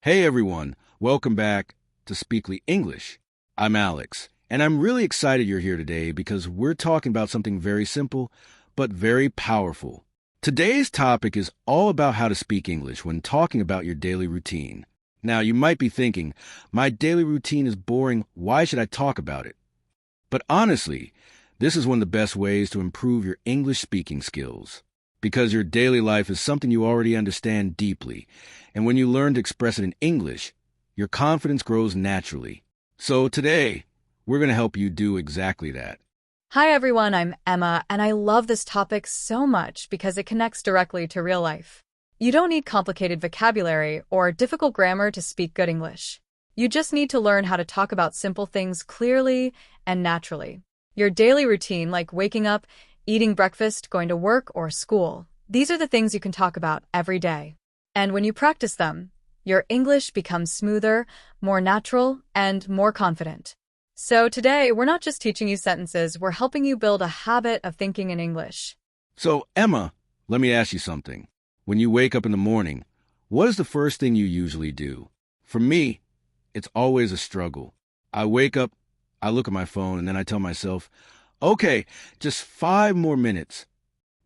Hey everyone, welcome back to Speakly English. I'm Alex, and I'm really excited you're here today because we're talking about something very simple but very powerful. Today's topic is all about how to speak English when talking about your daily routine. Now, you might be thinking, my daily routine is boring, why should I talk about it? But honestly, this is one of the best ways to improve your English speaking skills. Because your daily life is something you already understand deeply, and when you learn to express it in English, your confidence grows naturally. So today, we're going to help you do exactly that. Hi everyone, I'm Emma, and I love this topic so much because it connects directly to real life. You don't need complicated vocabulary or difficult grammar to speak good English. You just need to learn how to talk about simple things clearly and naturally. Your daily routine, like waking up, eating breakfast, going to work, or school, these are the things you can talk about every day. And when you practice them, your English becomes smoother, more natural, and more confident. So today, we're not just teaching you sentences, we're helping you build a habit of thinking in English. So, Emma, let me ask you something. When you wake up in the morning, what is the first thing you usually do? For me, it's always a struggle. I wake up, I look at my phone, and then I tell myself, okay, just 5 more minutes.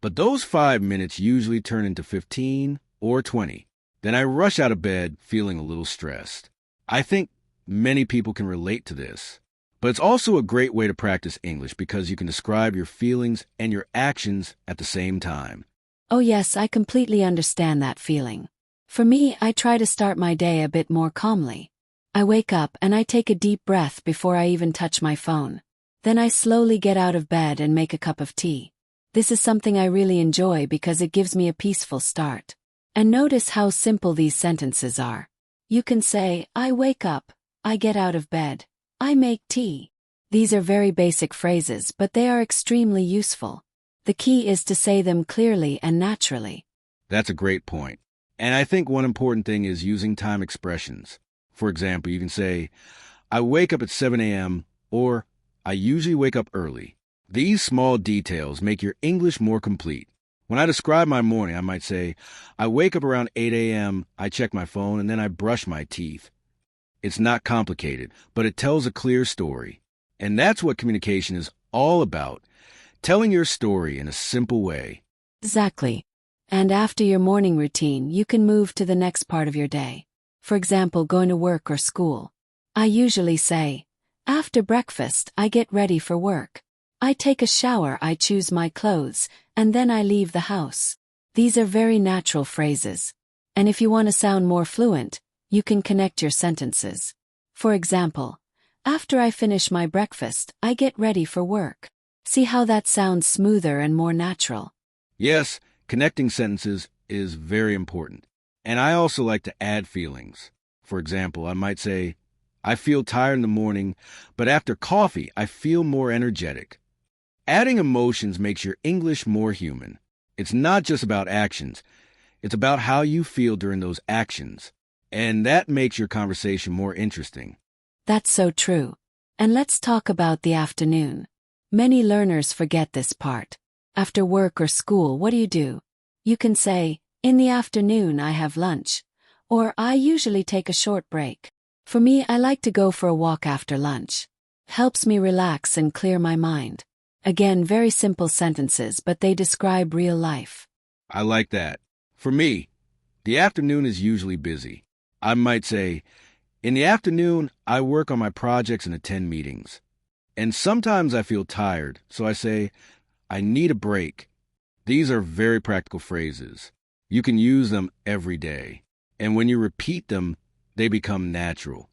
But those 5 minutes usually turn into 15 or 20. Then I rush out of bed feeling a little stressed. I think many people can relate to this. But it's also a great way to practice English because you can describe your feelings and your actions at the same time. Oh yes, I completely understand that feeling. For me, I try to start my day a bit more calmly. I wake up and I take a deep breath before I even touch my phone. Then I slowly get out of bed and make a cup of tea. This is something I really enjoy because it gives me a peaceful start. And notice how simple these sentences are. You can say, I wake up, I get out of bed, I make tea. These are very basic phrases, but they are extremely useful. The key is to say them clearly and naturally. That's a great point. And I think one important thing is using time expressions. For example, you can say, I wake up at 7 a.m. or I usually wake up early. These small details make your English more complete. When I describe my morning, I might say, I wake up around 8 a.m., I check my phone, and then I brush my teeth. It's not complicated, but it tells a clear story. And that's what communication is all about, telling your story in a simple way. Exactly. And after your morning routine, you can move to the next part of your day. For example, going to work or school. I usually say, after breakfast, I get ready for work. I take a shower, I choose my clothes, and then I leave the house. These are very natural phrases. And if you want to sound more fluent, you can connect your sentences. For example, after I finish my breakfast, I get ready for work. See how that sounds smoother and more natural? Yes, connecting sentences is very important. And I also like to add feelings. For example, I might say, I feel tired in the morning, but after coffee, I feel more energetic. Adding emotions makes your English more human. It's not just about actions. It's about how you feel during those actions. And that makes your conversation more interesting. That's so true. And let's talk about the afternoon. Many learners forget this part. After work or school, what do? You can say, in the afternoon I have lunch. Or I usually take a short break. For me, I like to go for a walk after lunch. Helps me relax and clear my mind. Again, very simple sentences, but they describe real life. I like that. For me, the afternoon is usually busy. I might say, in the afternoon, I work on my projects and attend meetings. And sometimes I feel tired, so I say, I need a break. These are very practical phrases. You can use them every day. And when you repeat them, they become natural.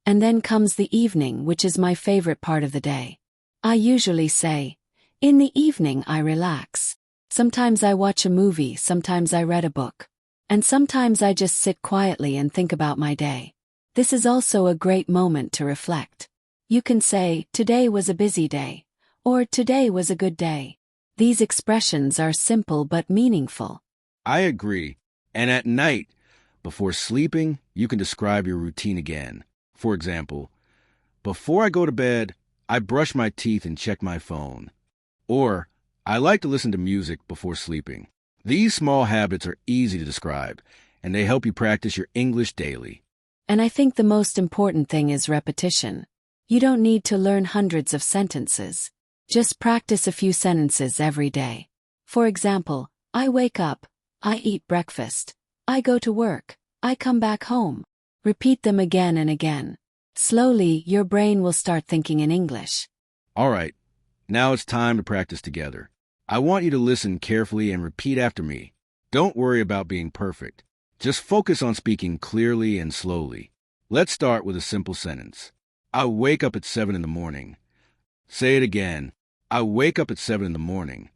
And then comes the evening, which is my favorite part of the day. I usually say, in the evening I relax. Sometimes I watch a movie, sometimes I read a book. And sometimes I just sit quietly and think about my day. This is also a great moment to reflect. You can say, today was a busy day, or today was a good day. These expressions are simple but meaningful. I agree. And at night, before sleeping, you can describe your routine again. For example, before I go to bed, I brush my teeth and check my phone. Or, I like to listen to music before sleeping. These small habits are easy to describe, and they help you practice your English daily. And I think the most important thing is repetition. You don't need to learn hundreds of sentences. Just practice a few sentences every day. For example, I wake up, I eat breakfast, I go to work, I come back home. Repeat them again and again. Slowly, your brain will start thinking in English. All right, now it's time to practice together. I want you to listen carefully and repeat after me. Don't worry about being perfect. Just focus on speaking clearly and slowly. Let's start with a simple sentence. I wake up at 7 in the morning. Say it again. I wake up at 7 in the morning.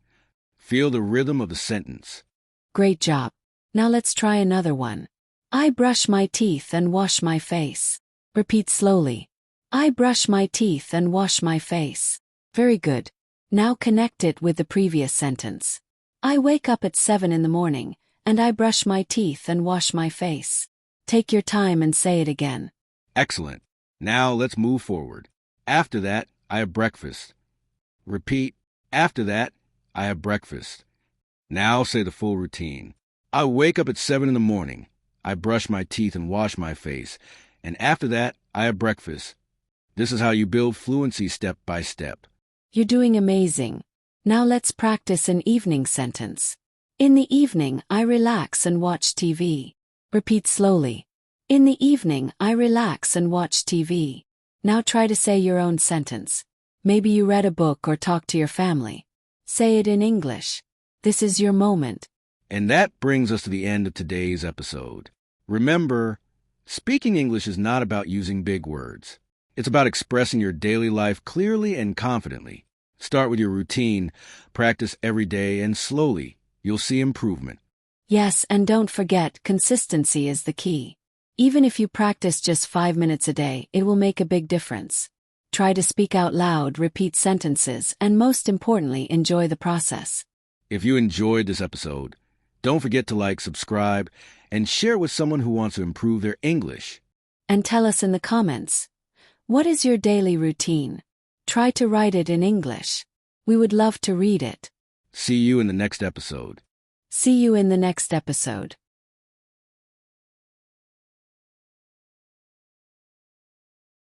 Feel the rhythm of the sentence. Great job. Now let's try another one. I brush my teeth and wash my face. Repeat slowly. I brush my teeth and wash my face. Very good. Now connect it with the previous sentence. I wake up at 7 in the morning, and I brush my teeth and wash my face. Take your time and say it again. Excellent. Now let's move forward. After that, I have breakfast. Repeat. After that, I have breakfast. Now say the full routine. I wake up at 7 in the morning. I brush my teeth and wash my face. And after that, I have breakfast. This is how you build fluency step by step. You're doing amazing. Now let's practice an evening sentence. In the evening, I relax and watch TV. Repeat slowly. In the evening, I relax and watch TV. Now try to say your own sentence. Maybe you read a book or talked to your family. Say it in English. This is your moment. And that brings us to the end of today's episode. Remember, speaking English is not about using big words. It's about expressing your daily life clearly and confidently. Start with your routine, practice every day, and slowly, you'll see improvement. Yes, and don't forget, consistency is the key. Even if you practice just 5 minutes a day, it will make a big difference. Try to speak out loud, repeat sentences, and most importantly, enjoy the process. If you enjoyed this episode, don't forget to like, subscribe, and share with someone who wants to improve their English. And tell us in the comments, what is your daily routine? Try to write it in English. We would love to read it. See you in the next episode. See you in the next episode.